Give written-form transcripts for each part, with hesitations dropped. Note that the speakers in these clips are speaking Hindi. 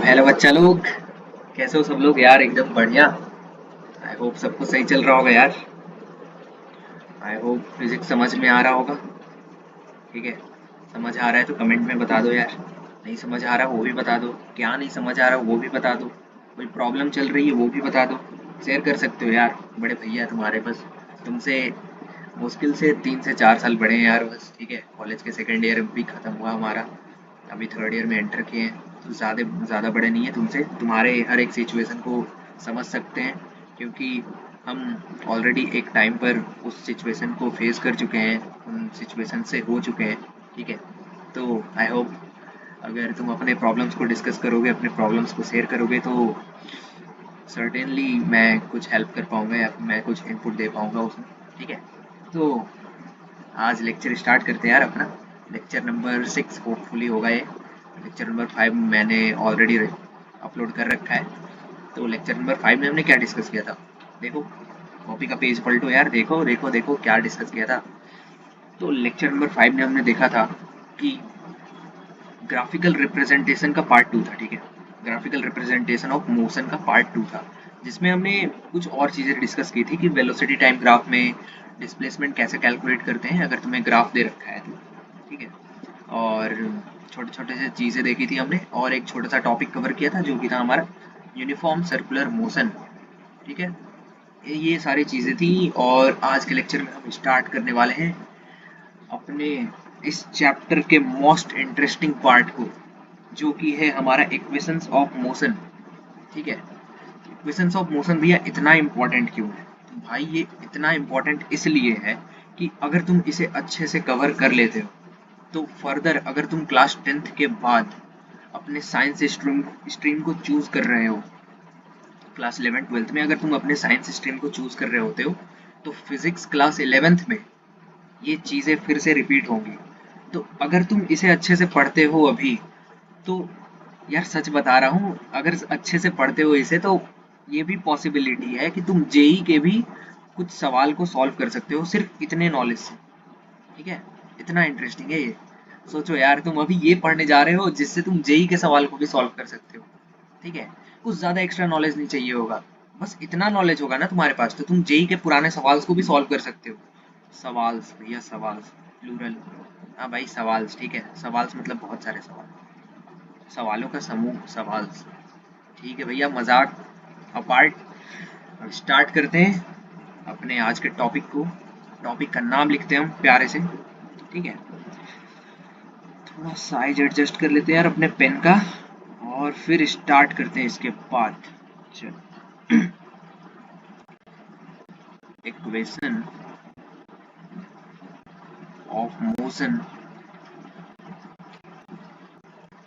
हेलो बच्चा लोग, कैसे हो सब लोग यार? एकदम बढ़िया। आई होप सब कुछ सही चल रहा होगा यार। आई होप फिजिक्स समझ में आ रहा होगा। ठीक है, समझ आ रहा है तो कमेंट में बता दो यार। नहीं समझ आ रहा वो भी बता दो, क्या नहीं समझ आ रहा वो भी बता दो, कोई प्रॉब्लम चल रही है वो भी बता दो। शेयर कर सकते हो यार, बड़े भैया तुम्हारे बस। तुमसे मुश्किल से 3 से 4 साल बड़े हैं यार बस। ठीक है, कॉलेज के सेकेंड ईयर भी ख़त्म हुआ हमारा, अभी थर्ड ईयर में एंटर किए हैं। तो ज़्यादा बड़े नहीं है तुमसे, तुम्हारे हर एक सिचुएशन को समझ सकते हैं, क्योंकि हम ऑलरेडी एक टाइम पर उस सिचुएशन को फेस कर चुके हैं, उन सिचुएशन से हो चुके हैं। ठीक है, तो आई होप अगर तुम अपने प्रॉब्लम्स को डिस्कस करोगे, अपने प्रॉब्लम्स को शेयर करोगे, तो सर्टेनली मैं कुछ हेल्प कर पाऊंगा या मैं कुछ इनपुट दे पाऊंगा उसमें। ठीक है, तो आज लेक्चर स्टार्ट करते हैं यार अपना। लेक्चर नंबर 6 होपफुली होगा ये। लेक्चर नंबर 5 मैंने ऑलरेडी अपलोड कर रखा है। तो लेक्चर नंबर 5 में हमने क्या डिस्कस किया था? देखो, कॉपी का पेज पलटो यार, देखो देखो देखो क्या डिस्कस किया था। तो लेक्चर नंबर 5 में हमने देखा था कि ग्राफिकल रिप्रेजेंटेशन का पार्ट 2 था। ठीक है, ग्राफिकल रिप्रेजेंटेशन ऑफ मोशन का पार्ट 2 था, जिसमें हमने कुछ और चीज़ें डिस्कस की थी कि वेलोसिटी टाइम ग्राफ में डिस्प्लेसमेंट कैसे कैलकुलेट करते हैं अगर तुम्हें ग्राफ दे रखा है तो। ठीक है, और छोटे छोटे से चीज़ें देखी थी हमने, और एक छोटा सा टॉपिक कवर किया था जो कि था हमारा यूनिफॉर्म सर्कुलर मोशन। ठीक है, ये सारी चीज़ें थी। और आज के लेक्चर में हम स्टार्ट करने वाले हैं अपने इस चैप्टर के मोस्ट इंटरेस्टिंग पार्ट को, जो कि है हमारा इक्वेशंस ऑफ मोशन। ठीक है, इक्वेशंस ऑफ मोशन भैया इतना इम्पोर्टेंट क्यों है? तो भाई ये इतना इम्पोर्टेंट इसलिए है कि अगर तुम इसे अच्छे से कवर कर लेते हो, तो फर्दर अगर तुम क्लास 10th के बाद अपने साइंस स्ट्रीम को चूज कर रहे हो, क्लास 11th 12th में अगर तुम अपने साइंस स्ट्रीम को चूज कर रहे होते हो, तो फिजिक्स क्लास 11th में ये चीज़ें फिर से रिपीट होंगी। तो अगर तुम इसे अच्छे से पढ़ते हो अभी, तो यार सच बता रहा हूँ, अगर अच्छे से पढ़ते हो इसे, तो ये भी पॉसिबिलिटी है कि तुम जेई के भी कुछ सवाल को सॉल्व कर सकते हो सिर्फ इतने नॉलेज से। ठीक है, इतना इंटरेस्टिंग है ये। सोचो यार, तुम अभी ये पढ़ने जा रहे हो जिससे तुम जेई के सवाल को भी सॉल्व कर सकते हो। ठीक है, कुछ ज्यादा एक्स्ट्रा नॉलेज नहीं चाहिए होगा, बस इतना नॉलेज होगा ना तुम्हारे पास, तो तुम जेई के पुराने सवाल को भी सॉल्व कर सकते हो। सवाल्स भैया, सवाल्स प्लूरल। हाँ भाई सवाल्स, ठीक है, सवाल्स मतलब बहुत सारे सवाल, सवालों का समूह सवाल्स। ठीक है भैया, मजाक अपार्ट, अब स्टार्ट करते हैं अपने आज के टॉपिक को। टॉपिक का नाम लिखते हैं हम प्यारे से। ठीक है, थोड़ा साइज एडजस्ट कर लेते हैं यार अपने पेन का, और फिर स्टार्ट करते हैं इसके बाद। चल, equation of motion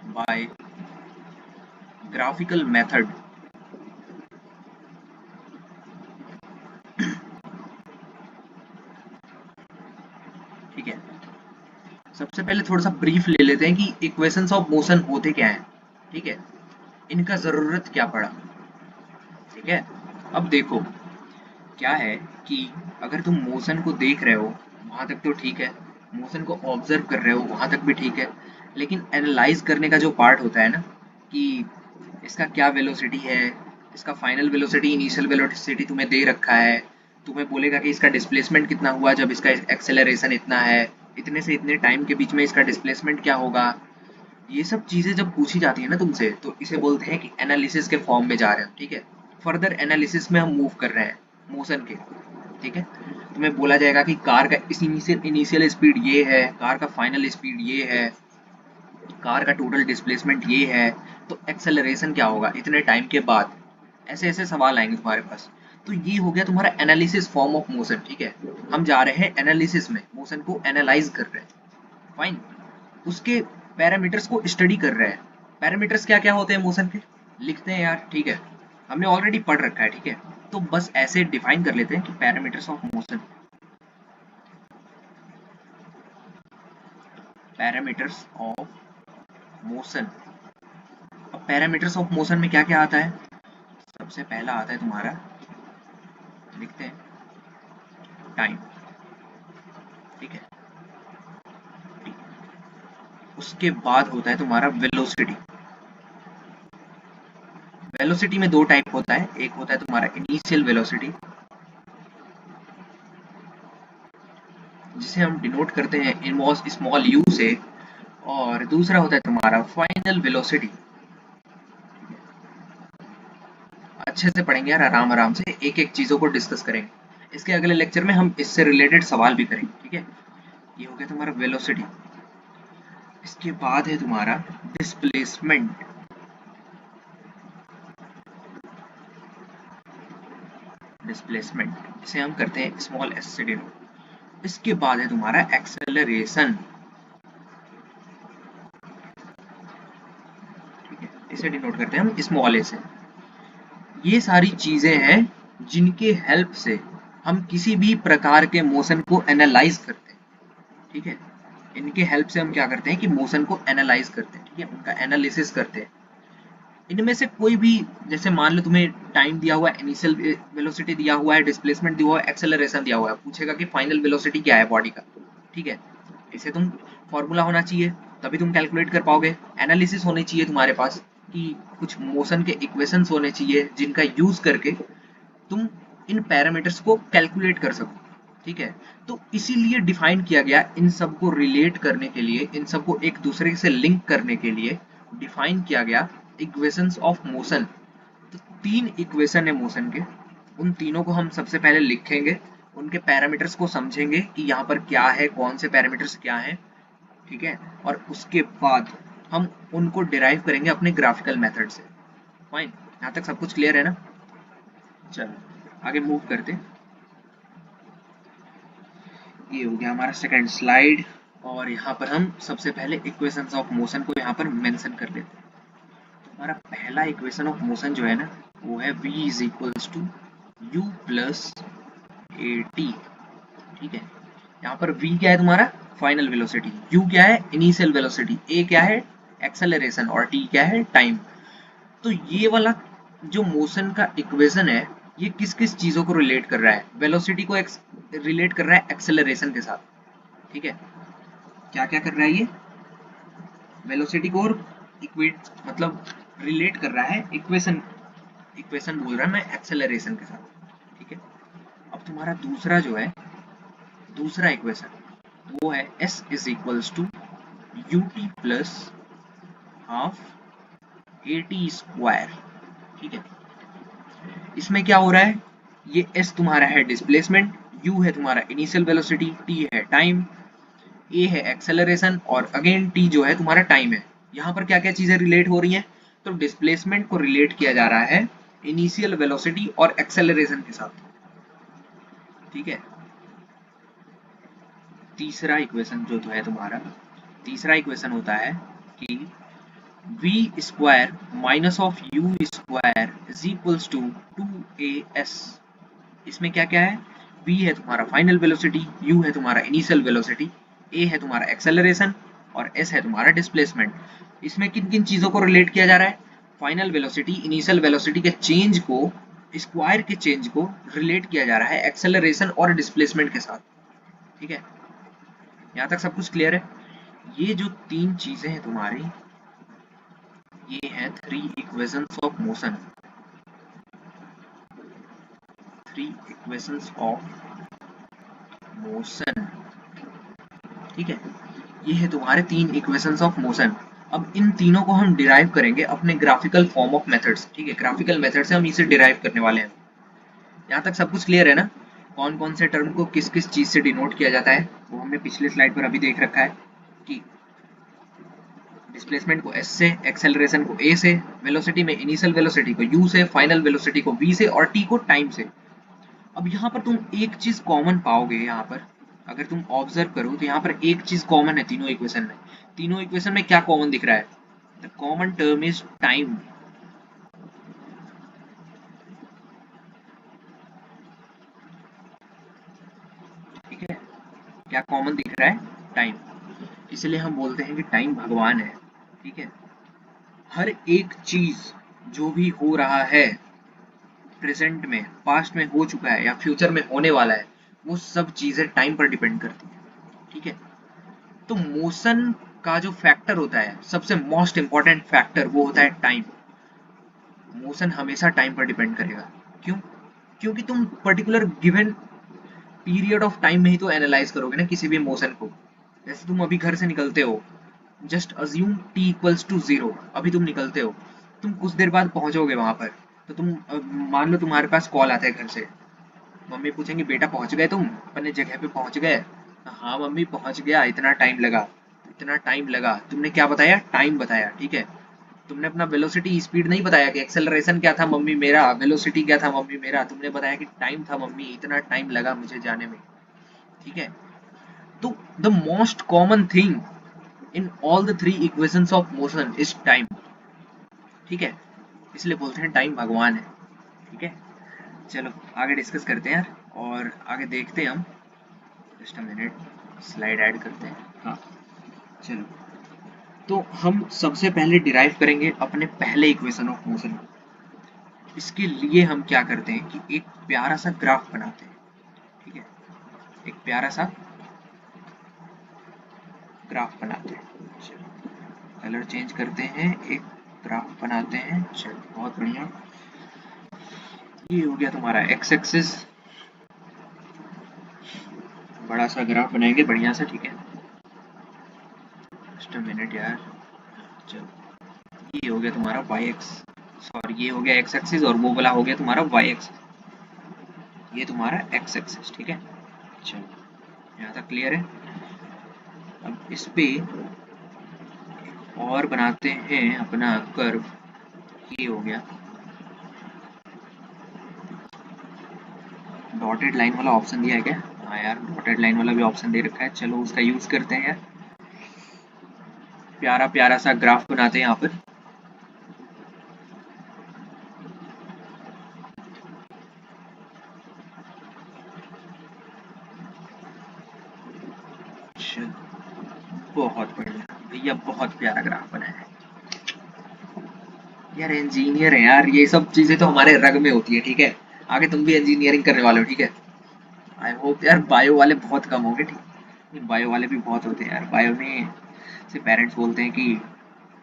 by graphical method. ठीक है, सबसे पहले थोड़ा सा ब्रीफ ले लेते हैं कि इक्वेशंस ऑफ मोशन होते क्या हैं। ठीक है, इनका जरूरत क्या पड़ा। ठीक है, अब देखो क्या है कि अगर तुम मोशन को देख रहे हो वहां तक तो ठीक है, मोशन को ऑब्जर्व कर रहे हो वहां तक भी ठीक है, लेकिन एनालाइज करने का जो पार्ट होता है ना, कि इसका क्या वेलोसिटी है, इसका फाइनल वेलोसिटी इनिशियल वेलोसिटी तुम्हें दे रखा है, तुम्हें बोलेगा कि इसका डिस्प्लेसमेंट कितना हुआ जब इसका एक्सेलरेशन इतना है, इतने से इतने टाइम के बीच में इसका डिस्प्लेसमेंट क्या होगा। ये सब चीजें जब पूछी जाती है ना तुमसे, तो इसे बोलते हैं कि एनालिसिस के फॉर्म में जा रहे हो। ठीक है, फर्दर एनालिसिस में हम मूव कर रहे हैं मोशन के। ठीक है, तुम्हें बोला जाएगा कि कार का इस इनिशियल स्पीड ये है, कार का फाइनल स्पीड ये है, कार का टोटल डिस्प्लेसमेंट ये है, तो एक्सेलरेशन क्या होगा इतने टाइम के बाद। ऐसे ऐसे सवाल आएंगे तुम्हारे पास। तो ये हो गया तुम्हारा एनालिसिस फॉर्म ऑफ मोशन। ठीक है, हम जा रहे हैं एनालिसिस में, मोशन को एनालाइज कर रहे हैं। फाइन, उसके पैरामीटर्स को स्टडी कर रहे हैं। पैरामीटर्स क्या क्या होते हैं मोशन के, लिखते हैं यार। ठीक है, हमने ऑलरेडी पढ़ रखा है। ठीक है, तो बस ऐसे डिफाइन कर लेते हैं कि parameters of motion, parameters of motion. अब पैरामीटर्स ऑफ मोशन में क्या क्या आता है? सबसे पहला आता है तुम्हारा, लिखते हैं, टाइम। ठीक है, उसके बाद होता है तुम्हारा वेलोसिटी। वेलोसिटी में दो टाइप होता है, एक होता है तुम्हारा इनिशियल वेलोसिटी जिसे हम डिनोट करते हैं स्मॉल यू से, और दूसरा होता है तुम्हारा फाइनल वेलोसिटी। अच्छे से पढ़ेंगे यार, आराम आराम से एक एक चीजों को डिस्कस करेंगे। इसके अगले लेक्चर में हम इससे रिलेटेड सवाल भी करेंगे, ठीक है। ये हो गया तुम्हारा वेलोसिटी। इसके बाद है तुम्हारा डिस्प्लेसमेंट। डिस्प्लेसमेंट इसे हम करते हैं स्मॉल एस से डिनोट। इसके बाद है तुम्हारा एक्सेलरेशन, ठीक है, इसे डिनोट करते हैं हम स्मॉल ए से। ये सारी चीजें हैं जिनके हेल्प से हम किसी भी प्रकार के मोशन को एनालाइज करते हैं, ठीक है। इनके हेल्प से हम क्या करते हैं कि मोशन को एनालाइज करते हैं, ठीक है, उनका एनालिसिस करते हैं। इनमें से कोई भी, जैसे मान लो तुम्हें टाइम दिया हुआ है, इनिशियल वेलोसिटी दिया हुआ है, डिस्प्लेसमेंट दिया हुआ है, एक्सेलरेशन दिया हुआ है, पूछेगा कि फाइनल वेलोसिटी क्या है बॉडी का, ठीक है। इसे तुम फॉर्मूला होना चाहिए, तभी तुम कैलकुलेट कर पाओगे। एनालिसिस होनी चाहिए तुम्हारे पास कि कुछ मोशन के इक्वेशंस होने चाहिए जिनका यूज करके तुम इन पैरामीटर्स को कैलकुलेट कर सको, ठीक है। तो इसीलिए डिफाइन किया गया, इन सबको रिलेट करने के लिए, इन सबको एक दूसरे से लिंक करने के लिए डिफाइन किया गया इक्वेशंस ऑफ मोशन। तो तीन इक्वेशन है मोशन के, उन तीनों को हम सबसे पहले लिखेंगे, उनके पैरामीटर्स को समझेंगे कि यहाँ पर क्या है, कौन से पैरामीटर्स क्या हैं, ठीक है। और उसके बाद हम उनको डिराइव करेंगे अपने ग्राफिकल मेथड से। फाइन, यहाँ तक सब कुछ क्लियर है ना। चलो आगे मूव करते। ये हो गया हमारा सेकंड स्लाइड, और यहाँ पर हम सबसे पहले इक्वेशंस ऑफ मोशन को यहाँ पर मेंशन कर लेते हैं। तो हमारा पहला इक्वेशन ऑफ मोशन जो है ना, वो है v is equals to u plus a t, ठीक है। यहाँ पर v क्या है तुम्हारा फाइनल वेलोसिटी, u क्या है इनिशियल वेलोसिटी, a क्या है एक्सेलरेशन, और t क्या है टाइम। तो ये वाला जो मोशन का इक्वेशन है, ये किस किस चीजों को रिलेट कर रहा है, वेलोसिटी को रिलेट कर रहा है एक्सेलरेशन के साथ, ठीक है। क्या क्या कर रहा है ये, वेलोसिटी को और इक्वेट मतलब रिलेट कर रहा है, इक्वेशन इक्वेशन बोल रहा है मैं एक्सेलरेशन के साथ, ठीक है। अब तुम्हारा दूसरा जो है, दूसरा इक्वेशन वो है s is equals to u t plus half a t square, ठीक है। इसमें क्या हो रहा है, ये s तुम्हारा है डिस्प्लेसमेंट, u है तुम्हारा इनिशियल वेलोसिटी, t है टाइम, a है एक्सेलरेशन, और अगेन t जो है तुम्हारा टाइम है। यहाँ पर क्या क्या चीजें रिलेट हो रही हैं, तो डिस्प्लेसमेंट को रिलेट किया जा रहा है इनिशियल वेलोसिटी और एक्सेलरेशन के साथ, ठीक है। तीसरा इक्वेशन जो तो है तुम्हारा, तीसरा इक्वेशन होता है कि v square minus of u square is equals to 2as। इसमें क्या क्या है, v है तुम्हारा फाइनल वेलोसिटी, u है तुम्हारा इनिशियल वेलोसिटी, a है तुम्हारा एक्सेलरेशन, और s है तुम्हारा डिस्प्लेसमेंट। इसमें किन किन चीजों को रिलेट किया जा रहा है, फाइनल वेलोसिटी इनिशियल वेलोसिटी के चेंज को, स्क्वायर के चेंज को रिलेट किया जा रहा है एक्सेलरेशन और डिस्प्लेसमेंट के साथ, ठीक है। यहाँ तक सब कुछ क्लियर है। ये जो तीन चीजें हैं तुम्हारी, ये हैं three equations of motion, three equations of motion, ठीक है। ये है तुम्हारे तीन इक्वेशंस ऑफ मोशन। अब इन तीनों को हम डिराइव करेंगे अपने ग्राफिकल फॉर्म ऑफ मेथड्स, ठीक है। ग्राफिकल मेथड से हम इसे डिराइव करने वाले हैं। यहाँ तक सब कुछ क्लियर है ना, कौन कौन से टर्म को किस किस चीज से डिनोट किया जाता है, वो हमने पिछले स्लाइड पर अभी देख रखा है कि डिस्प्लेसमेंट को s से, एक्सेलरेशन को a से, वेलोसिटी में इनिशियल वेलोसिटी को u से, फाइनल वेलोसिटी को v से, और t को टाइम से। अब यहाँ पर तुम एक चीज कॉमन पाओगे, यहाँ पर अगर तुम ऑब्जर्व करो तो यहाँ पर एक चीज कॉमन है तीनों इक्वेशन में। तीनों इक्वेशन में क्या कॉमन दिख रहा है, the common term is time, ठीक है। क्या कॉमन दिख रहा है, टाइम। इसलिए हम बोलते हैं कि टाइम भगवान है, ठीक है। हर एक चीज जो भी हो रहा है प्रेजेंट में, पास्ट में हो चुका है या फ्यूचर में होने वाला है, वो सब चीजें टाइम पर डिपेंड करती है, ठीक है। तो मोशन का जो फैक्टर होता है, सबसे मोस्ट इंपॉर्टेंट फैक्टर वो होता है टाइम। मोशन हमेशा टाइम पर डिपेंड करेगा। क्यों? क्योंकि तुम particular given period of time में ही तो एनालाइज करोगे ना किसी भी मोशन को। जैसे तुम अभी घर से निकलते हो, just assume t equals to 0, अभी तुम निकलते हो, तुम कुछ देर बाद पहुंचोगे वहां पर, तो तुम मान लो तुम्हारे पास कॉल आता है घर से, मम्मी पूछेंगे बेटा पहुंच गए तुम अपने जगह पे पहुंच गए? हाँ मम्मी पहुंच गया, इतना टाइम लगा। इतना टाइम लगा, तुमने क्या बताया? टाइम बताया, ठीक है। तुमने अपना वेलोसिटी स्पीड नहीं बताया कि एक्सेलरेशन क्या था मम्मी मेरा, वेलोसिटी क्या था मम्मी मेरा, तुमने बताया कि टाइम था मम्मी, इतना टाइम लगा मुझे जाने में, ठीक है। तो the most common thing in all the three equations of motion is time, ठीक है। इसलिए बोलते हैं टाइम भगवान है, ठीक है। चलो आगे डिस्कस करते हैं यार, और आगे देखते हैं हम। Just a minute, slide add करते हैं। हाँ चलो, तो हम सबसे पहले डिराइव करेंगे अपने पहले इक्वेशन ऑफ मोशन को। इसके लिए हम क्या करते हैं कि एक प्यारा सा ग्राफ बनाते हैं, ठीक है। एक प्यारा सा ग्राफ बनाते हैं। चलो कलर चेंज करते हैं, एक ग्राफ बनाते हैं। चलो बहुत बढ़िया, ये हो गया तुम्हारा एक्स एक्सिस, बड़ा सा ग्राफ बनाएंगे बढ़िया सा, ठीक है। जस्ट अ मिनट यार। चलो ये हो गया तुम्हारा वाई एक्स, सॉरी ये हो गया एक्स एक्सिस, और वो वाला हो गया तुम्हारा वाई एक्सिस, ये तुम्हारा एक्स एक्सिस, ठीक है। चलो यहाँ तक क्लियर है। अब इस पे और बनाते हैं अपना कर्व, ये हो गया। डॉटेड लाइन वाला ऑप्शन दिया है क्या? हाँ यार डॉटेड लाइन वाला भी ऑप्शन दे रखा है, चलो उसका यूज करते हैं यार। प्यारा प्यारा सा ग्राफ बनाते हैं यहाँ पर। बहुत बढ़िया भैया, बहुत प्यारा ग्राफ बनाया है यार। इंजीनियर है यार, ये सब चीजें तो हमारे रग में होती है, ठीक है। आगे तुम भी इंजीनियरिंग करने वाले हो, ठीक है। आई होप यार बायो वाले बहुत कम होंगे, ठीक। बायो वाले भी बहुत होते हैं यार, बायो में से पेरेंट्स बोलते हैं कि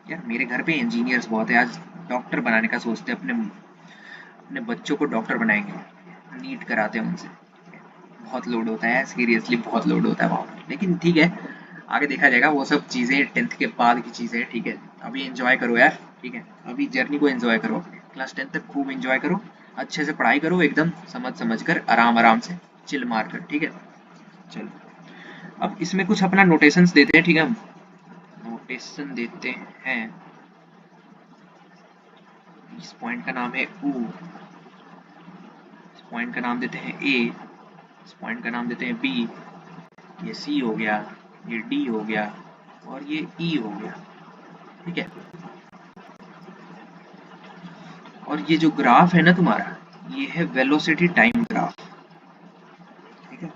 यार मेरे घर पे इंजीनियर्स बहुत है, आज डॉक्टर बनाने का सोचते हैं, अपने अपने बच्चों को डॉक्टर बनाएंगे, नीट कराते हैं उनसे। बहुत लोड होता है, सीरियसली बहुत लोड होता है वहाँ पर, लेकिन ठीक है आगे देखा जाएगा, वो सब चीज़ें 10th के बाद की चीज़ें हैं, ठीक है। अभी एंजॉय करो यार, ठीक है। अभी जर्नी को एंजॉय करो, क्लास 10 तक खूब एंजॉय करो, अच्छे से पढ़ाई करो, एकदम समझ समझ कर, आराम आराम से, चिल मार कर, ठीक है। चलो अब इसमें कुछ अपना नोटेशंस देते हैं, ठीक है। हम नोटेशन देते हैं, इस पॉइंट का नाम है U, इस पॉइंट का नाम देते हैं A, इस पॉइंट का नाम देते हैं B, ये C हो गया, ये D हो गया, और ये E हो गया, ठीक है। और ये जो ग्राफ है ना तुम्हारा, ये है वेलोसिटी टाइम ग्राफ, ठीक है।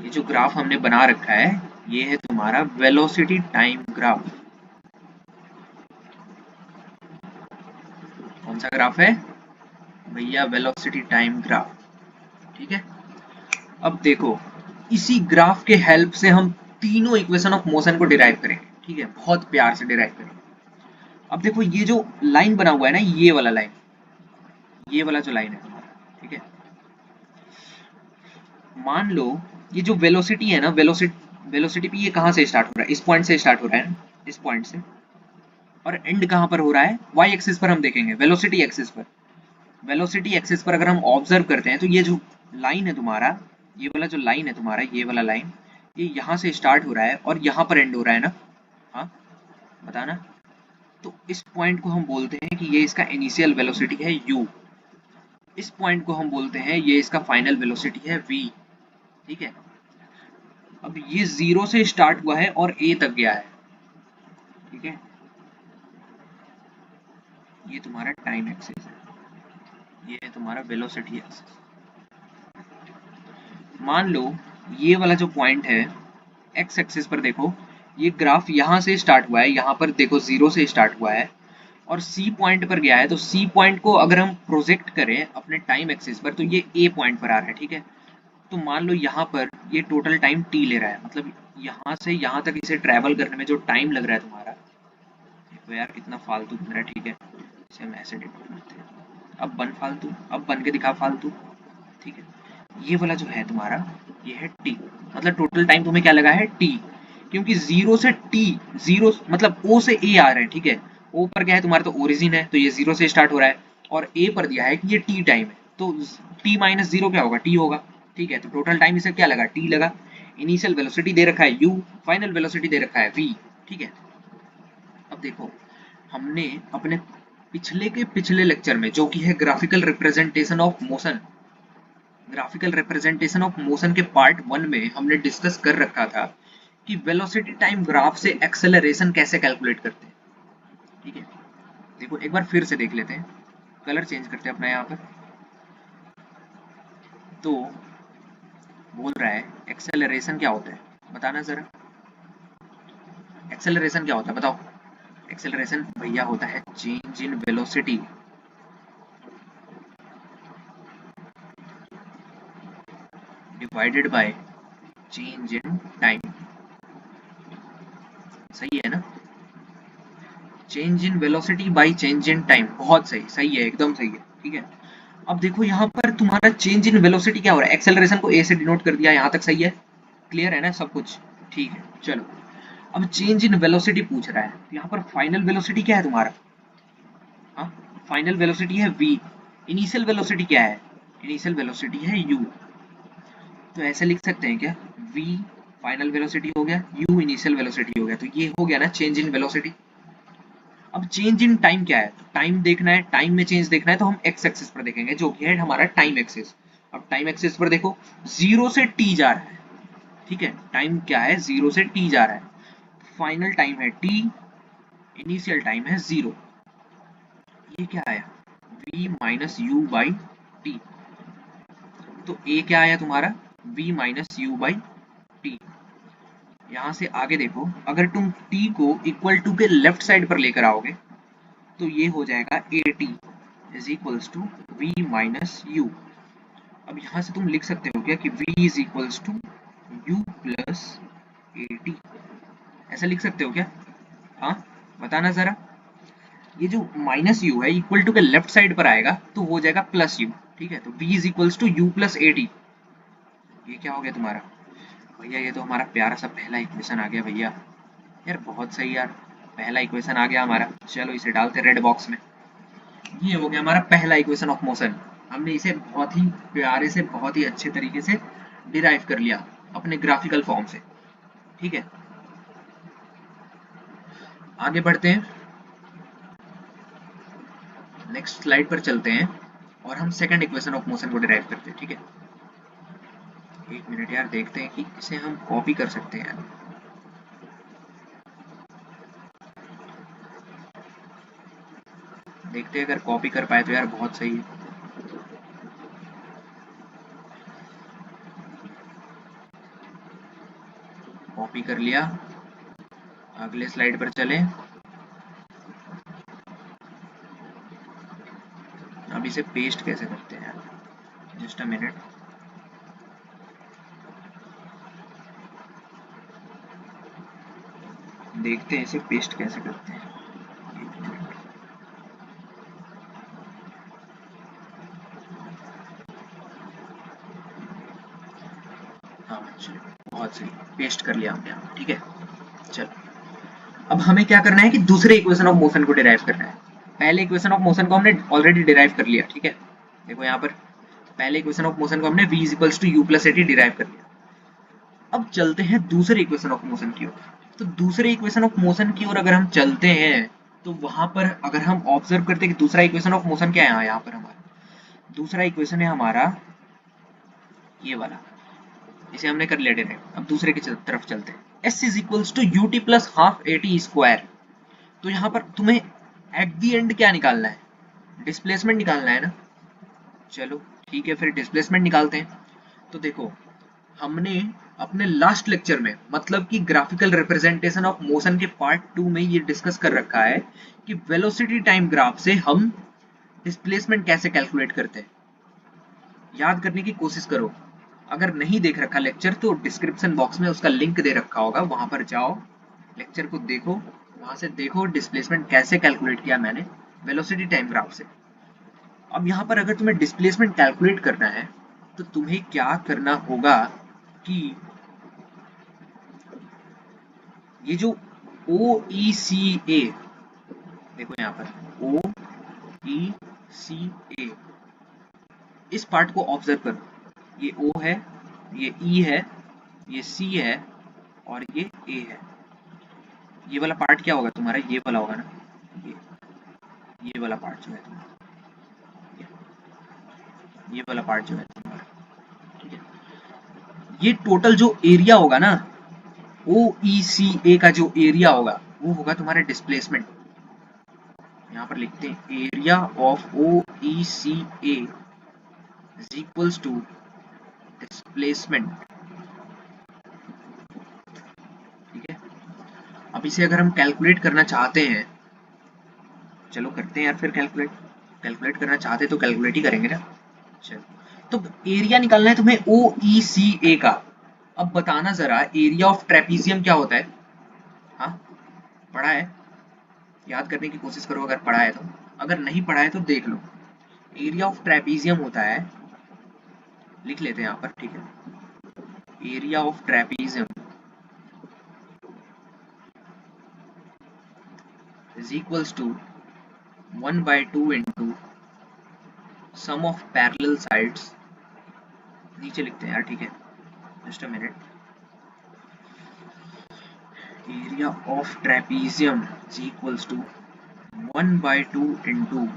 ये जो ग्राफ हमने बना रखा है, ये है तुम्हारा वेलोसिटी टाइम ग्राफ। कौन सा ग्राफ है भैया? वेलोसिटी टाइम ग्राफ, ठीक है। अब देखो, इसी ग्राफ के हेल्प से हम तीनों इक्वेशन ऑफ मोशन को डिराइव करेंगे, ठीक है। बहुत प्यार से डिराइव करेंगे। अब देखो ये जो लाइन बना हुआ है ना, ये वाला लाइन, ये वाला जो लाइन है तुम्हारा, ठीक है। मान लो ये जो वेलोसिटी है ना, वेलोसिटी पे ये कहाँ से स्टार्ट हो रहा है? इस पॉइंट से स्टार्ट हो रहा है ना, इस पॉइंट से, और एंड कहाँ पर हो रहा है? वाई एक्सिस पर हम देखेंगे, वेलोसिटी एक्सिस पर। वेलोसिटी एक्सिस पर अगर हम ऑब्जर्व करते हैं, तो ये जो लाइन है तुम्हारा, ये वाला जो लाइन है तुम्हारा, ये वाला लाइन, ये यहाँ से स्टार्ट हो रहा है और यहाँ पर एंड हो रहा है ना। हाँ बताना। तो इस पॉइंट को हम बोलते हैं कि ये इसका इनिशियल वेलोसिटी है u, इस पॉइंट को हम बोलते हैं ये इसका फाइनल वेलोसिटी है v, ठीक है। अब ये 0 से स्टार्ट हुआ है और a तक गया है, ठीक है। ये तुम्हारा टाइम एक्सिस है, ये है तुम्हारा वेलोसिटी एक्सिस। मान लो ये वाला जो पॉइंट है एक्स एक्सिस पर, देखो ये ग्राफ यहाँ से स्टार्ट हुआ है, यहाँ पर देखो 0 से स्टार्ट हुआ है और सी पॉइंट पर गया है। तो सी पॉइंट को अगर हम प्रोजेक्ट करें अपने टाइम एक्सिस पर, तो ये ए पॉइंट पर आ रहा है, ठीक है। तो मान लो यहाँ पर ये टोटल टाइम टी ले रहा है, मतलब यहाँ से यहाँ तक इसे ट्रैवल करने में जो टाइम लग रहा है तुम्हारा, एक देखो यार कितना फालतू बन रहा है, ठीक है, इसे हम ऐसे डिनोट करते हैं। अब बन फालतू, अब बन के दिखा फालतू, ठीक है। ये वाला जो है तुम्हारा, ये है टी, मतलब टोटल टाइम तुम्हें क्या लगा है टी, क्योंकि जीरो से टी, जीरो मतलब ओ से ए आ रहे हैं, ठीक है। ओ पर क्या है तुम्हारा, तो ओरिजिन है, तो ये जीरो से स्टार्ट हो रहा है, और ए पर दिया है कि ये टी टाइम है, तो टी माइनस जीरो क्या होगा, टी होगा, ठीक है। तो टोटल टाइम इसे क्या लगा, टी लगा। इनिशियल वेलोसिटी दे रखा है u, फाइनल वेलोसिटी दे रखा है v, ठीक है। अब देखो, हमने अपने पिछले के पिछले लेक्चर में, जो कि है graphical representation of motion, graphical representation of motion के पार्ट 1 में हमने डिस्कस कर रखा था कि वेलोसिटी टाइम ग्राफ से एक्सेलरेशन कैसे कैलकुलेट करते हैं, ठीक है। देखो एक बार फिर से देख लेते हैं, कलर चेंज करते हैं अपना यहाँ पर। तो बोल रहा है एक्सेलरेशन क्या होता है, बताना जरा, एक्सेलरेशन क्या होता है बताओ। एक्सेलरेशन भैया होता है change in velocity divided by change in time, सही है ना। Change in velocity by change in time, बहुत सही, सही है, एकदम सही है, ठीक है। अब देखो यहाँ पर तुम्हारा चेंज इन वेलोसिटी क्या हो रहा है, एक्सेलरेशन को ए से डिनोट कर दिया, यहाँ तक सही है, क्लियर है ना सब कुछ, ठीक है। चलो अब चेंज इन वेलोसिटी पूछ रहा है, यहाँ पर फाइनल वेलोसिटी क्या है तुम्हारा, हाँ, फाइनल वेलोसिटी है v, इनिशियल वेलोसिटी क्या है, इनिशियल वेलोसिटी है u, तो ऐसे लिख सकते हैं क्या, v फाइनल वेलोसिटी हो गया, u इनिशियल वेलोसिटी हो गया, तो ये हो गया ना चेंज इन वेलोसिटी। अब चेंज इन टाइम क्या है, तो टाइम देखना है, टाइम में चेंज देखना है, तो हम एक्स एक्सिस पर देखेंगे, जो कि है हमारा टाइम एक्सिस। अब टाइम एक्सिस पर देखो, जीरो से टी जा रहा है, ठीक है, टाइम क्या है, जीरो से टी जा रहा है, फाइनल टाइम है टी, इनिशियल टाइम है जीरो, ये क्या आया, v minus u by t, तो a क्या आया तुम्हारा, v minus u by t. यहाँ से आगे देखो, अगर तुम t को इक्वल टू के लेफ्ट साइड पर लेकर आओगे, तो ये हो जाएगा at is equals to v minus u. अब यहाँ से तुम लिख सकते हो क्या कि v is equals to u plus at, ऐसा लिख सकते हो क्या, हाँ बताना जरा। ये जो माइनस यू है इक्वल टू के लेफ्ट साइड पर आएगा तो हो जाएगा प्लस यू, ठीक है। तो v is equals to u plus at, ये क्या हो गया तुम्हारा भैया, ये तो हमारा प्यारा सा पहला इक्वेशन आ गया भैया, यार बहुत सही यार, पहला इक्वेशन आ गया हमारा। चलो इसे डालते रेड बॉक्स में, ये हो गया हमारा पहला इक्वेशन ऑफ मोशन। हमने इसे बहुत ही प्यारे से, बहुत ही अच्छे तरीके से डिराइव कर लिया अपने ग्राफिकल फॉर्म से, ठीक है। आगे बढ़ते हैं, नेक्स्ट स्लाइड पर चलते हैं और हम सेकंड इक्वेशन ऑफ मोशन को डिराइव करते हैं, ठीक है। एक मिनट यार, देखते हैं कि इसे हम कॉपी कर सकते हैं, देखते हैं अगर कॉपी कर पाए तो यार बहुत सही है। कॉपी कर लिया, अगले स्लाइड पर चलें। अब इसे पेस्ट कैसे करते हैं यार, जस्ट अ मिनट। देखते हैं इसे पेस्ट कैसे करते हैं, एक मिनट। हाँ चलो, बहुत सही, पेस्ट कर लिया हमने यहाँ, ठीक है। चलो अब हमें क्या करना है कि दूसरे इक्वेशन ऑफ मोशन को डिराइव करना है। पहले इक्वेशन ऑफ मोशन को हमने ऑलरेडी डिराइव कर लिया, ठीक है। देखो यहाँ पर पहले इक्वेशन ऑफ मोशन को हमने v is equals to u plus a t derive कर लिया। अब चलते हैं दूसरे इक्वेशन ऑफ मोशन की ओर। तो दूसरे इक्वेशन ऑफ मोशन की ओर अगर हम चलते हैं, तो वहां पर अगर हम ऑब्जर्व करते हैं कि दूसरा इक्वेशन ऑफ मोशन क्या है, यहाँ पर हमारा दूसरा इक्वेशन है हमारा ये वाला, इसे हमने कर लिया डायरेक्ट। अब दूसरे की तरफ चलते हैं, s is equals to u t plus half a t square. तो यहाँ पर तुम्हें एट दी एंड क्या निकालना है, डिस्प्लेसमेंट निकालना है ना। चलो ठीक है, फिर डिस्प्लेसमेंट निकालते हैं। तो देखो, हमने अपने लास्ट लेक्चर में, मतलब कि ग्राफिकल रिप्रेजेंटेशन ऑफ मोशन के पार्ट 2 में ये डिस्कस कर रखा है कि वेलोसिटी टाइम ग्राफ से हम डिस्प्लेसमेंट कैसे कैलकुलेट करते हैं। याद करने की कोशिश करो, अगर नहीं देख रखा लेक्चर तो डिस्क्रिप्शन बॉक्स में उसका लिंक दे रखा होगा, वहां पर जाओ, लेक्चर को देखो, वहां से देखो डिस्प्लेसमेंट कैसे कैलकुलेट किया मैंने, वेलोसिटी टाइम ग्राफ से। अब यहाँ पर अगर तुम्हें डिस्प्लेसमेंट कैलकुलेट करना है तो तुम्हें क्या करना होगा कि ये जो ओ ई सी ए, देखो यहाँ पर ओ ई सी ए, इस पार्ट को ऑब्जर्व करो। ये ओ है, ये ई है, ये सी है और ये ए है। ये वाला पार्ट क्या होगा तुम्हारा, ये वाला होगा ना, ये वाला पार्ट जो है तुम्हारा, ये वाला पार्ट जो है तुम्हारा, ठीक है। ये टोटल जो एरिया होगा ना, ओ ई सी ए का जो एरिया होगा वो होगा तुम्हारा डिस्प्लेसमेंट। यहाँ पर लिखते हैं area of O E C A is equals to displacement, ठीक है। अब इसे अगर हम कैलकुलेट करना चाहते हैं, चलो करते हैं यार फिर कैलकुलेट। कैलकुलेट करना चाहते तो कैलकुलेट ही करेंगे ना। चलो, तो एरिया निकालना है तुम्हें ओ ई सी ए का। अब बताना जरा एरिया ऑफ ट्रेपीजियम क्या होता है। हाँ, पढ़ा है, याद करने की कोशिश करो अगर पढ़ा है तो, अगर नहीं पढ़ा है तो देख लो। एरिया ऑफ ट्रेपीजियम होता है, लिख लेते हैं यहाँ पर, ठीक है। Area of trapezium is equals to 1/2 into sum of parallel sides, नीचे लिखते हैं यार, ठीक है, just a minute. Area of trapezium is equals to 1/2 into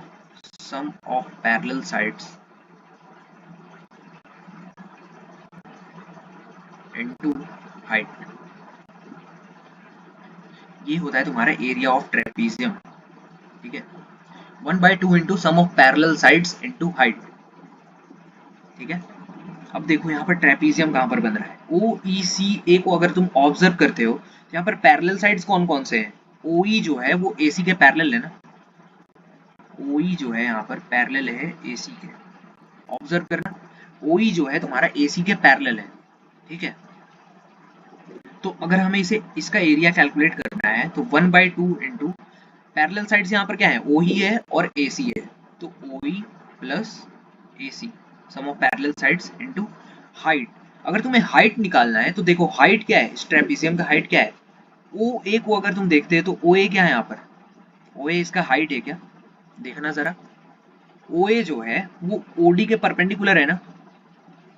sum of parallel sides into height. ये होता है तुम्हारा एरिया ऑफ ट्रेपीजियम, ठीक है। 1/2 into sum of parallel sides into height, ठीक है। अब देखो यहाँ पर ट्रेपीजियम कहाँ पर बन रहा है, ओ ई सी ए को अगर तुम ऑब्जर्व करते हो तो यहाँ पर पैरेलल साइड्स कौन कौन से हैं। ओ ई जो है वो ए सी के पैरेलल है ना, ओ ई जो है यहाँ पर पैरेलल है ए सी के, ऑब्जर्व करना। ओ ई जो है तुम्हारा ए सी के पैरेलल है, ठीक है। तो अगर हमें इसे इसका एरिया कैलकुलेट करना है तो 1/2 इंटू पैरेलल साइड्स यहाँ पर क्या है, ओ ही है और ए सी है, तो O E plus A C, sum of parallel sides into height. अगर तुम्हें हाइट निकालना है तो देखो हाइट क्या है, इस ट्रेपीजियम का हाइट क्या है, ओ ए को अगर तुम देखते हो तो ओ ए क्या है यहाँ पर, ओ ए इसका हाइट है क्या, देखना जरा। ओ ए जो है वो ओडी के परपेंडिकुलर है ना,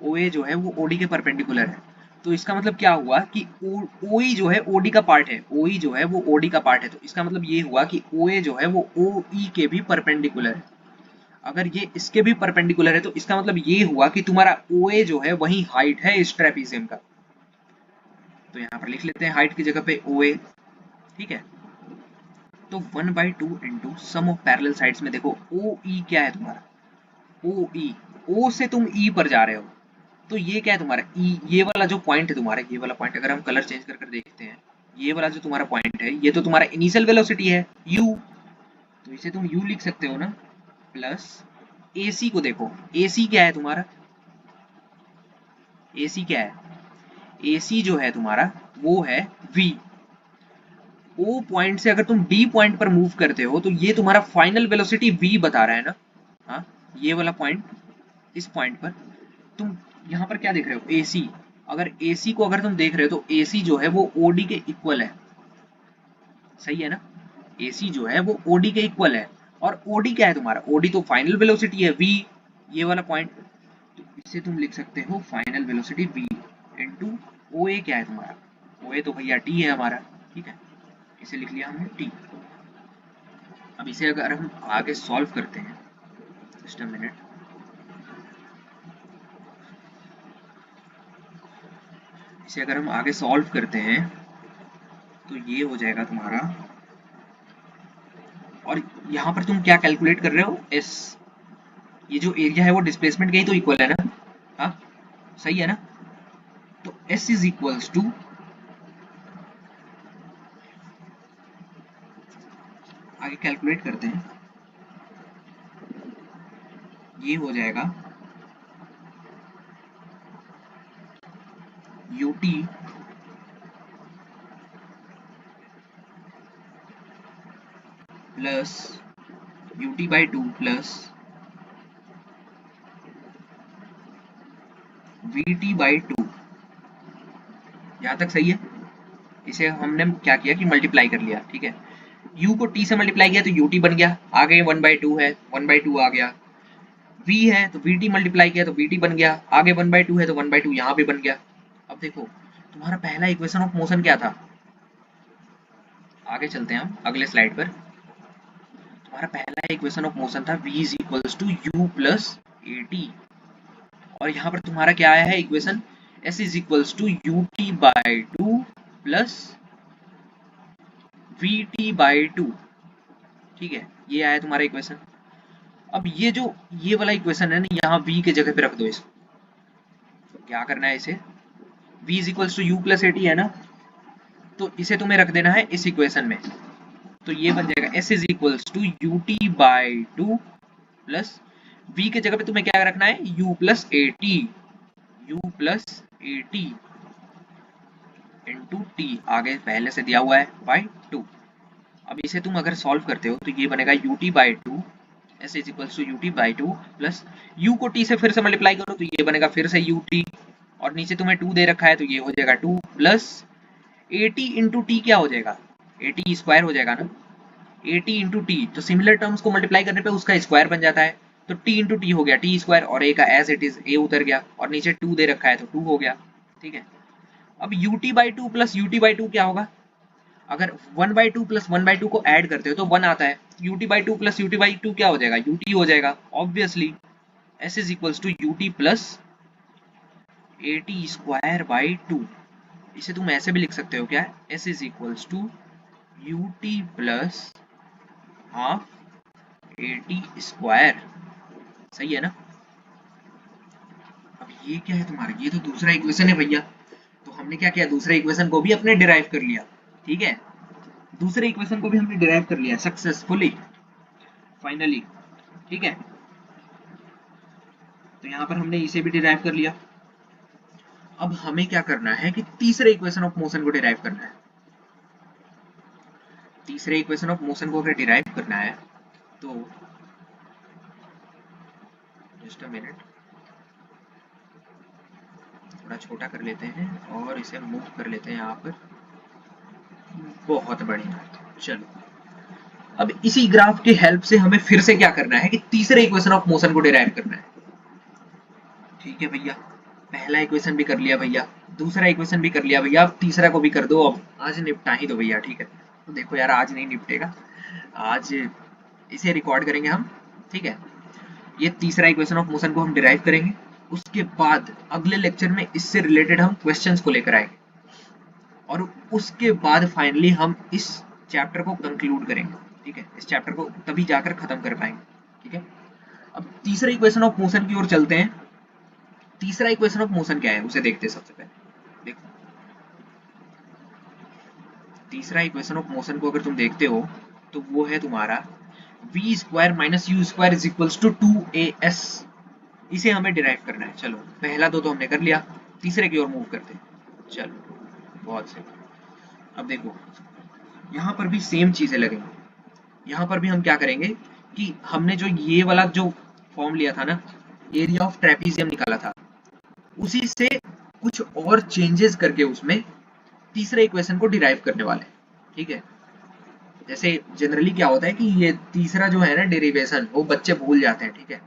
ओ ए जो है वो ओडी के परपेंडिकुलर है। तो इसका मतलब क्या हुआ कि ओ ई जो है ओडी का पार्ट है, ओ ई जो है वो ओडी का पार्ट है, तो इसका मतलब ये हुआ कि ओ ए जो है वो ओ ई के भी परपेंडिकुलर है। अगर ये इसके भी परपेंडिकुलर है तो इसका मतलब ये हुआ कि तुम्हारा ओ ए जो है वही हाइट है इस ट्रेपीजियम का। तो यहाँ पर लिख लेते हैं हाइट की जगह पे ओ ए, ठीक है। तो 1/2 into sum of parallel sides में देखो ओ ई क्या है तुम्हारा, ओ ई, ओ से तुम ई पर जा रहे हो, तो ये क्या है तुम्हारा ई, ये वाला जो पॉइंट है तुम्हारा, ये वाला पॉइंट अगर हम कलर चेंज कर कर देखते हैं, ये वाला जो तुम्हारा पॉइंट है ये तो तुम्हारा इनिशियल वेलोसिटी है u, तो इसे तुम u लिख सकते हो ना, प्लस AC को देखो, AC क्या है तुम्हारा, AC क्या है, AC जो है तुम्हारा वो है v। O पॉइंट से अगर तुम D पॉइंट पर मूव करते हो तो ये तुम्हारा फाइनल वेलोसिटी v बता रहा है ना। हाँ, ये वाला पॉइंट, इस पॉइंट पर तुम यहाँ पर क्या देख रहे हो, AC। अगर AC को अगर तुम देख रहे हो तो AC जो है वो OD के इक्वल है, सही है ना। AC जो है वो OD के इक्वल है, और OD क्या है तुम्हारा, OD तो फाइनल वेलोसिटी है v, ये वाला पॉइंट, तो इसे तुम लिख सकते हो final velocity v into OA क्या है तुम्हारा, OA तो भैया t है हमारा, ठीक है, इसे लिख लिया हमने t। अब इसे अगर हम आगे सॉल्व करते हैं, जस्ट अ मिनट, इसे अगर हम आगे सॉल्व करते हैं तो ये हो जाएगा तुम्हारा, और यहाँ पर तुम क्या कैलकुलेट कर रहे हो, s, ये जो एरिया है वो डिस्प्लेसमेंट के ही तो इक्वल है ना। हाँ, सही है ना। तो s इज इक्वल्स टू, आगे कैलकुलेट करते हैं, ये हो जाएगा ut plus ut/2 plus vt/2। यहाँ तक सही है। इसे हमने क्या किया कि मल्टीप्लाई कर लिया, ठीक है। u को t से मल्टीप्लाई किया तो ut बन गया, आगे 1/2 है 1/2 आ गया, v है तो vt मल्टीप्लाई किया तो vt बन गया, आगे 1/2 है तो 1/2 यहाँ पे बन गया। अब देखो तुम्हारा पहला इक्वेशन ऑफ मोशन क्या था, आगे चलते हैं हम अगले स्लाइड पर। तुम्हारा पहला इक्वेशन ऑफ मोशन था v is equals to u plus at, और यहाँ पर तुम्हारा क्या आया है equation, s is equals to ut/2 plus vt/2, ठीक है। ये आया तुम्हारा इक्वेशन। अब ये वाला इक्वेशन है ना, यहाँ v के जगह पे रख दो इसको। तो क्या करना है इसे, v is equals to u plus at है ना, तो इसे तुम्हें रख देना है इस इक्वेशन में। तो ये बन जाएगा s is equals to ut/2 plus v के जगह पे तुम्हें क्या रखना है, u plus at into t, आगे पहले से दिया हुआ है बाई 2। अब इसे तुम अगर सॉल्व करते हो तो ये बनेगा ut/2, s is equals to ut/2 plus u को t से फिर से मल्टीप्लाई करो तो ये बनेगा फिर से ut, और नीचे तुम्हें 2 दे रखा है तो ये हो जाएगा 2 प्लस at इंटू टी क्या हो जाएगा, at स्क्वायर हो जाएगा ना, at इंटू टी, तो सिमिलर टर्म्स को मल्टीप्लाई करने पे उसका स्क्वायर बन जाता है, तो t इंटू टी हो गया t स्क्वायर, और a का एज इट इज a उतर गया, और नीचे 2 दे रखा है तो 2 हो गया, ठीक है। अब ut/2 प्लस ut/2 क्या होगा, अगर 1/2 प्लस 1/2 को ऐड करते हो तो 1 आता है, ut/2 प्लस ut/2 क्या हो जाएगा, ut हो जाएगा obviously. s is equals to ut plus at square by 2। इसे तुम ऐसे भी लिख सकते हो क्या, s is equals to ut plus half at square, सही है ना। अब ये क्या है तुम्हारा, ये तो दूसरा इक्वेशन है भैया, तो हमने क्या किया, दूसरे इक्वेशन को भी अपने डिराइव कर लिया, ठीक है। दूसरे इक्वेशन को भी हमने डिराइव कर लिया सक्सेसफुली, फाइनली, ठीक है। तो यहाँ पर हमने इसे भी डिराइव कर लिया। अब हमें क्या करना है कि तीसरे इक्वेशन ऑफ मोशन को डिराइव करना है। तीसरे इक्वेशन ऑफ मोशन को अगर डिराइव करना है तो जस्ट अ मिनट, थोड़ा छोटा कर लेते हैं और इसे मूव कर लेते हैं यहाँ पर, बहुत बढ़िया। चलो अब इसी ग्राफ के हेल्प से हमें फिर से क्या करना है कि तीसरे इक्वेशन ऑफ मोशन को डिराइव करना है, ठीक है भैया। पहला इक्वेशन भी कर लिया भैया, दूसरा इक्वेशन भी कर लिया भैया, अब तीसरा को भी कर दो, अब आज निपटा ही दो भैया, ठीक है। तो देखो यार आज नहीं निपटेगा, आज इसे रिकॉर्ड करेंगे हम, ठीक है। ये तीसरा इक्वेशन ऑफ मोशन को हम डिराइव करेंगे, उसके बाद अगले लेक्चर में इससे रिलेटेड हम क्वेश्चंस को लेकर आएंगे, और उसके बाद फाइनली हम इस चैप्टर को कंक्लूड करेंगे, ठीक है। इस चैप्टर को तभी जाकर खत्म कर पाएंगे, ठीक है। अब तीसरे इक्वेशन ऑफ मोशन की ओर चलते हैं। तीसरा इक्वेशन ऑफ मोशन क्या है उसे देखते हैं सबसे पहले। देखो तीसरा इक्वेशन ऑफ मोशन को अगर तुम देखते हो तो वो है तुम्हारा v square minus u square is equals to 2as। इसे हमें डिराइव करना है। चलो पहला दो तो हमने कर लिया, तीसरे की ओर मूव करते हैं। चलो बहुत सही। अब देखो यहाँ पर भी सेम चीजें लगेंगी। यहाँ पर भी हम क्या करेंगे कि हमने जो ये वाला जो फॉर्म लिया था ना, एरिया ऑफ ट्रेपीजियम निकाला था, उसी से कुछ और चेंजेस करके उसमें तीसरे इक्वेशन को डिराइव करने वाले, ठीक है। जैसे जनरली क्या होता है कि ये तीसरा जो है ना डेरिवेशन, वो बच्चे भूल जाते हैं, ठीक है।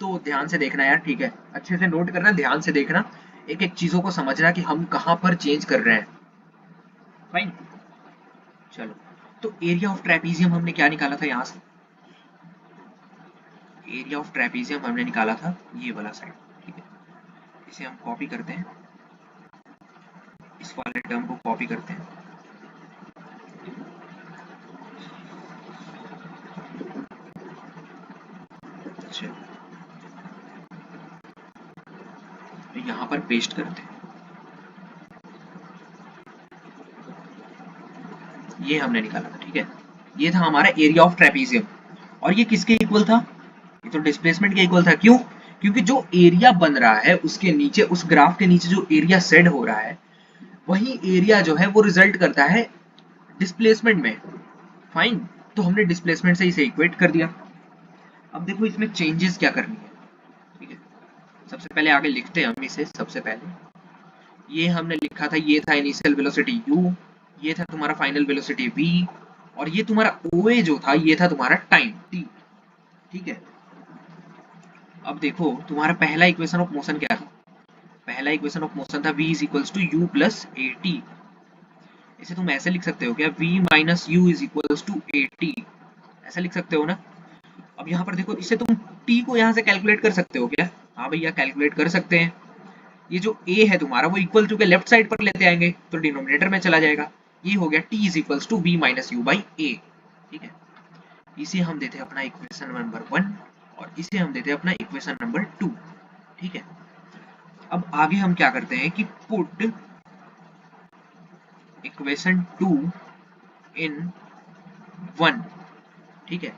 तो ध्यान से देखना यार, ठीक है, अच्छे से नोट करना, ध्यान से देखना, एक एक चीजों को समझना कि हम कहाँ पर चेंज कर रहे हैं, फाइन। चलो तो एरिया ऑफ ट्रेपीजियम हमने क्या निकाला था, यहाँ से एरिया ऑफ ट्रेपीजियम हमने निकाला था ये वाला साइड, ठीक है। इसे हम कॉपी करते हैं, इस वाले टर्म को कॉपी करते हैं, अच्छा यहाँ पर पेस्ट करते हैं। ये हमने निकाला था, ठीक है। ये था हमारा एरिया ऑफ ट्रेपीजियम, और ये किसके इक्वल था, ये तो डिस्प्लेसमेंट के इक्वल था। क्यों, क्योंकि जो एरिया बन रहा है उसके नीचे, उस ग्राफ के नीचे जो एरिया सेट हो रहा है, वही एरिया जो है वो रिजल्ट करता है डिस्प्लेसमेंट में, फाइन। तो हमने डिस्प्लेसमेंट से इसे इक्वेट कर दिया। अब देखो इसमें चेंजेस क्या करनी है, ठीक है। सबसे पहले आगे लिखते हैं हम इसे। सबसे पहले ये हमने लिखा था, ये था इनिशियल वेलोसिटी u, ये था तुम्हारा फाइनल वेलोसिटी v, और ये तुम्हारा OA जो था ये था तुम्हारा टाइम t, ठीक है। अब देखो तुम्हारा पहला इक्वेशन ऑफ मोशन क्या था, पहला इक्वेशन ऑफ मोशन था v is equals to u plus a t. इसे तुम ऐसे लिख सकते हो क्या, v minus u is equals to a t, ऐसा लिख सकते हो ना। अब यहाँ पर देखो इसे तुम t को यहाँ से कैलकुलेट कर सकते हो क्या, हाँ भैया कैलकुलेट कर सकते हैं। ये जो a है तुम्हारा वो इक्वल टू के लेफ्ट साइड पर लेते आएंगे तो डिनोमिनेटर में चला जाएगा। ये हो गया t is equals to v minus u by a, ठीक है। इसे हम देते हैं अपना इक्वेशन नंबर 1 और इसे हम देते हैं अपना इक्वेशन नंबर 2, ठीक है। अब आगे हम क्या करते हैं कि पुट इक्वेशन 2 इन 1, ठीक है।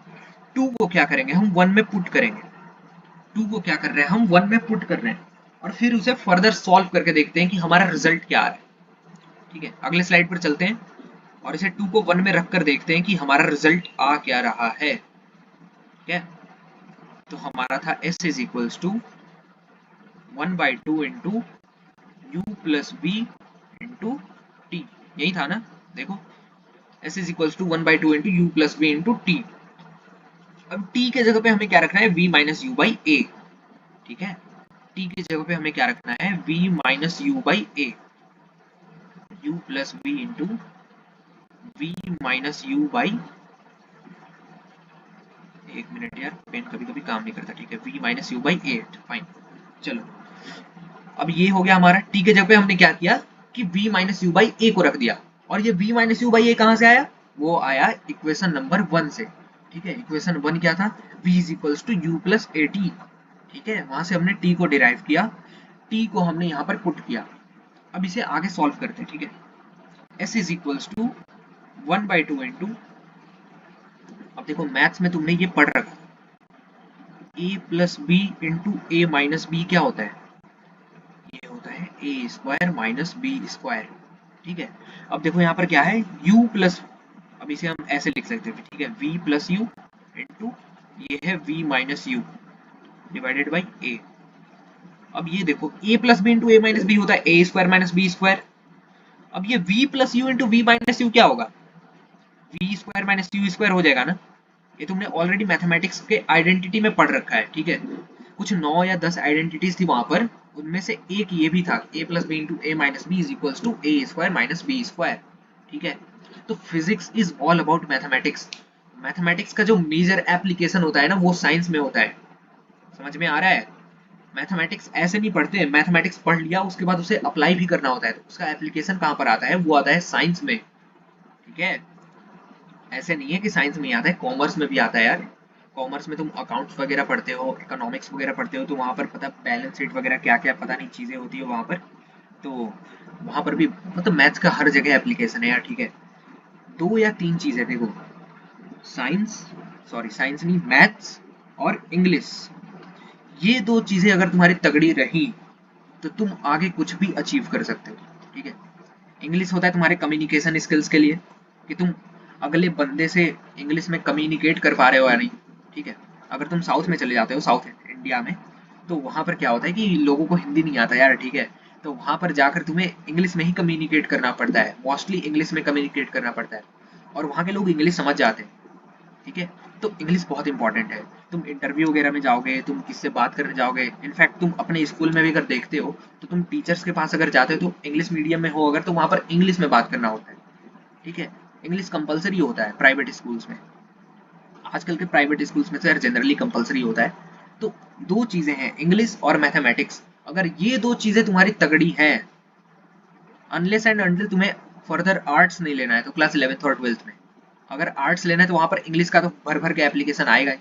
2 को क्या करेंगे हम 1 में पुट करेंगे, 2 को क्या कर रहे हैं हम 1 में पुट कर रहे हैं, और फिर उसे फर्दर सॉल्व करके देखते हैं कि हमारा रिजल्ट क्या आ रहा है, ठीक है। अगले स्लाइड पर चलते हैं और इसे 2 को 1 में रखकर देखते हैं कि हमारा रिजल्ट आ क्या रहा है, ठीक है। तो हमारा था s is equals to 1/2 into u plus b into t, यही था ना। देखो s is equals to 1/2 into u plus b into t. अब t के जगह पे हमें क्या रखना है, v minus u by a, ठीक है। t की जगह पे हमें क्या रखना है, v minus u by a, u plus b into v minus u by, एक मिनट यार पेन कभी कभी काम नहीं करता, ठीक है। v minus u by 8, fine. चलो अब ये हो गया हमारा, t के जगह पे हमने क्या किया कि v माइनस यू बाई ए को रख दिया, और ये v माइनस यू बाई ए कहां से आया, वो आया इक्वेशन नंबर 1 से, ठीक है। इक्वेशन 1 क्या था, v is equals to u plus a t, ठीक है। वहां से हमने t को डिराइव किया, t को हमने यहाँ पर पुट किया। अब इसे आगे सॉल्व करते हैं, ठीक है। s is equals to 1/2 into, अब देखो मैथ्स में तुमने ये पढ़ रखा, a plus b into a minus b क्या होता है, ये होता है a square minus b square, ठीक है। अब देखो यहाँ पर क्या है u प्लस, अब इसे हम ऐसे लिख सकते हैं, ठीक है, v प्लस यू इंटू ये है v minus u divided by a। अब ये देखो a plus b into a minus b होता है a square minus b square. अब ये v plus u into v minus u क्या होगा, v square minus u square हो जाएगा ना। ये तुमने ऑलरेडी मैथमेटिक्स के आइडेंटिटी में पढ़ रखा है, ठीक है। कुछ 9 या 10 आइडेंटिटीज थी वहां पर, उनमें से एक ये भी था, a plus b into a minus b is equals to a square minus b square, ठीक है। तो physics is all about mathematics. Mathematics का जो मेजर एप्लीकेशन होता है ना वो साइंस में होता है, समझ में आ रहा है। मैथमेटिक्स ऐसे नहीं पढ़ते, मैथमेटिक्स पढ़ लिया उसके बाद उसे अप्लाई भी करना होता है, तो उसका एप्लीकेशन कहाँ पर आता है, वो आता है साइंस में, ठीक है। ऐसे नहीं है कि साइंस में आता है, कॉमर्स में भी आता है यार। कॉमर्स में तुम अकाउंट्स वगैरह पढ़ते हो, इकोनॉमिक्स वगैरह पढ़ते हो, तो वहां पर पता बैलेंस शीट वगैरह क्या क्या पता नहीं चीजें होती है वहां पर, तो वहां पर भी मतलब मैथ्स का हर जगह एप्लीकेशन है यार, ठीक है। 2 या 3 चीजें देखो, साइंस, सॉरी साइंस नहीं, मैथ्स और इंग्लिश, ये 2 चीजें अगर तुम्हारी तगड़ी रही तो तुम आगे कुछ भी अचीव कर सकते हो, ठीक है। इंग्लिश होता है तुम्हारे कम्युनिकेशन स्किल्स के लिए, कि तुम अगले बंदे से इंग्लिश में कम्युनिकेट कर पा रहे हो या नहीं, ठीक है। अगर तुम साउथ में चले जाते हो, साउथ इंडिया में, तो वहां पर क्या होता है कि लोगों को हिंदी नहीं आता यार, ठीक है। तो वहां पर जाकर तुम्हें इंग्लिश में ही कम्युनिकेट करना पड़ता है, मोस्टली इंग्लिश में कम्युनिकेट करना पड़ता है, और वहां के लोग इंग्लिश समझ जाते हैं, ठीक है। तो इंग्लिश बहुत इंपॉर्टेंट है। तुम इंटरव्यू वगैरह में जाओगे, तुम किससे बात करने जाओगे, इनफैक्ट तुम अपने स्कूल में भी अगर देखते हो तो तुम टीचर्स के पास अगर जाते हो तो इंग्लिश मीडियम में हो अगर, तो वहां पर इंग्लिश में बात करना होता है, ठीक है। इंग्लिश कंपलसरी होता है प्राइवेट स्कूल्स में, आजकल के प्राइवेट स्कूल्स में तो यार जनरली कंपलसरी होता है। तो 2 चीजें हैं, इंग्लिश और मैथमेटिक्स। अगर ये 2 चीजें तुम्हारी तगड़ी हैं, अनलेस एंड अनटिल तुम्हें फर्दर आर्ट्स नहीं लेना है, तो क्लास 11th और 12th में अगर आर्ट्स लेना है तो वहां पर इंग्लिश का तो भर भर के एप्लीकेशन आएगा ही,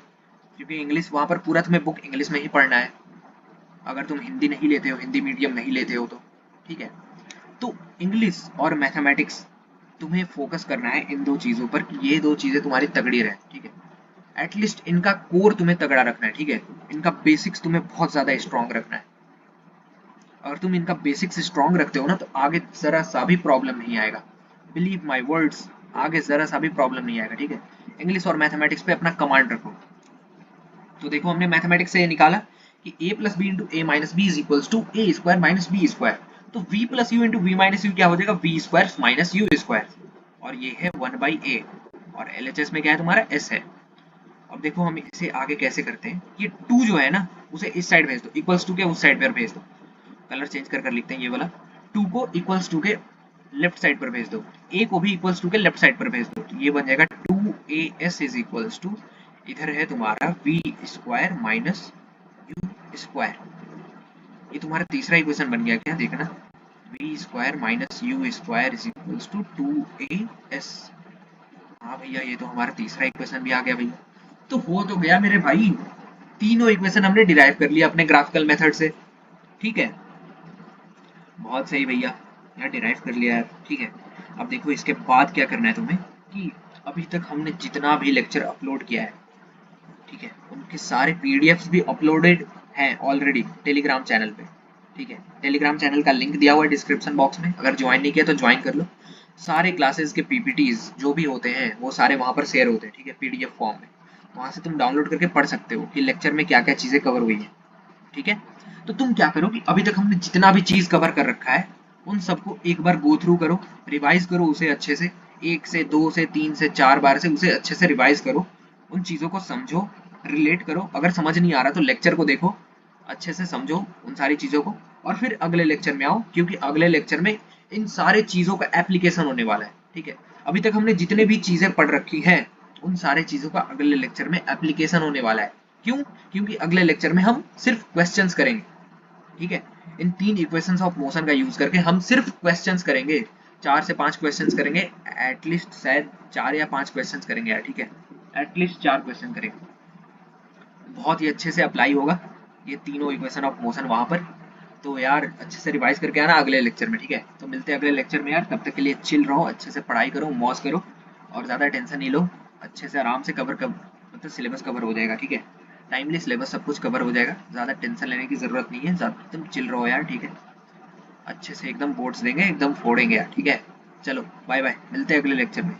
क्योंकि इंग्लिश वहां पर पूरा तुम्हें बुक इंग्लिश में ही पढ़ना है, अगर तुम हिंदी नहीं लेते हो, हिंदी मीडियम नहीं लेते हो तो, ठीक है। तो इंग्लिश और मैथमेटिक्स तुम्हें फोकस करना है इन 2 चीजों पर, कि ये 2 चीजें तुम्हारी तगड़ी रहे, ठीक है। एटलीस्ट इनका कोर तुम्हें तगड़ा रखना है, ठीक है। इनका बेसिक्स तुम्हें बहुत ज्यादा स्ट्रॉन्ग रखना है। अगर तुम इनका बेसिक्स स्ट्रॉन्ग रखते हो ना तो आगे जरा सा भी प्रॉब्लम नहीं आएगा, बिलीव माई वर्ड्स। आगे जरा सा भी प्रॉब्लम नहीं आएगा, ठीक है। इंग्लिश और मैथमेटिक्स पे अपना कमांड रखो। तो देखो हमने मैथमेटिक्स से ये निकाला कि a plus b into a minus b is equals to a square minus b square. तो v plus u into v minus u क्या हो जाएगा, v square minus u square, और ये है 1/a, और एलएचएस में क्या है तुम्हारा s है। अब देखो हम इसे आगे कैसे करते हैं, ये 2 जो है ना उसे इस साइड भेज दो, इक्वल्स टू के उस साइड पर भेज दो। कलर चेंज कर कर लिखते हैं, ये वाला 2 को इक्वल्स टू के लेफ्ट साइड पर भेज दो, a को भी इक्वल्स टू के लेफ्ट साइड पर भेज दो, तो ये बन जाएगा 2as इज इक्वल्स टू, इधर है तुम्हारा v square minus u square. ये तुम्हारा तीसरा इक्वेशन बन गया क्या, देखना, v square minus u square is equals to 2as। हाँ भैया ये तो हमारा तीसरा इक्वेशन भी आ गया भैया। तो हो तो गया मेरे भाई, तीनों इक्वेशन हमने डिराइव कर लिया अपने ग्राफिकल मेथड से, ठीक है। बहुत सही भैया, यार डिराइव कर लिया यार, ठीक है। अब देखो इसके बाद क्या करना है तुम्हें, कि अभी तक हमने जितना भी लेक्चर अपलोड किया है, ठीक है, उनके सारे पीडीएफ्स भी अपलोडेड हैं ऑलरेडी टेलीग्राम चैनल पे, ठीक है। टेलीग्राम चैनल का लिंक दिया हुआ है डिस्क्रिप्शन बॉक्स में, अगर ज्वाइन नहीं किया तो ज्वाइन कर लो। सारे क्लासेस के पीपीटीज जो भी होते हैं वो सारे वहाँ पर शेयर होते हैं, ठीक है, पीडीएफ फॉर्म में। वहाँ से तुम डाउनलोड करके पढ़ सकते हो कि लेक्चर में क्या क्या चीज़ें कवर हुई है, ठीक है। तो तुम क्या करो कि अभी तक हमने जितना भी चीज़ कवर कर रखा है उन सबको एक बार गो थ्रू करो, रिवाइज करो उसे अच्छे से, 1 से 2 से 3 से 4 बार से उसे अच्छे से रिवाइज करो, उन चीज़ों को समझो, रिलेट करो। अगर समझ नहीं आ रहा तो लेक्चर को देखो, अच्छे से समझो उन सारी चीज़ों को, और फिर अगले लेक्चर में आओ, क्योंकि अगले लेक्चर में इन सारे चीज़ों का एप्लीकेशन होने वाला है, ठीक है। अभी तक हमने जितने भी चीज़ें पढ़ रखी हैं उन सारे चीज़ों का अगले लेक्चर में एप्लीकेशन होने वाला है। क्यों? क्योंकि अगले लेक्चर में हम सिर्फ क्वेश्चंस करेंगे, ठीक है। इन 3 इक्वेशंस ऑफ मोशन का यूज करके हम सिर्फ क्वेश्चंस करेंगे, 4 से 5 क्वेश्चंस करेंगे एटलीस्ट, शायद 4 या 5 क्वेश्चंस करेंगे यार, ठीक है। एटलीस्ट 4 क्वेश्चन करेंगे, बहुत ही अच्छे से अप्लाई होगा ये तीनों इक्वेशन ऑफ मोशन वहां पर। तो यार अच्छे से रिवाइज करके आना अगले लेक्चर में, ठीक है। तो मिलते हैं अगले लेक्चर में यार, तब तक के लिए चिल रहो, अच्छे से पढ़ाई करो, मौज करो, और ज़्यादा टेंशन नहीं लो, अच्छे से आराम से मतलब सिलेबस कवर हो जाएगा, ठीक है। टाइमली सिलेबस सब कुछ कवर हो जाएगा, ज़्यादा टेंशन लेने की ज़रूरत नहीं है, एकदम चिल रहो यार, ठीक है। अच्छे से एकदम बोर्ड्स देंगे, एकदम फोड़ेंगे यार, ठीक है। चलो बाय बाय, मिलते हैं अगले लेक्चर में।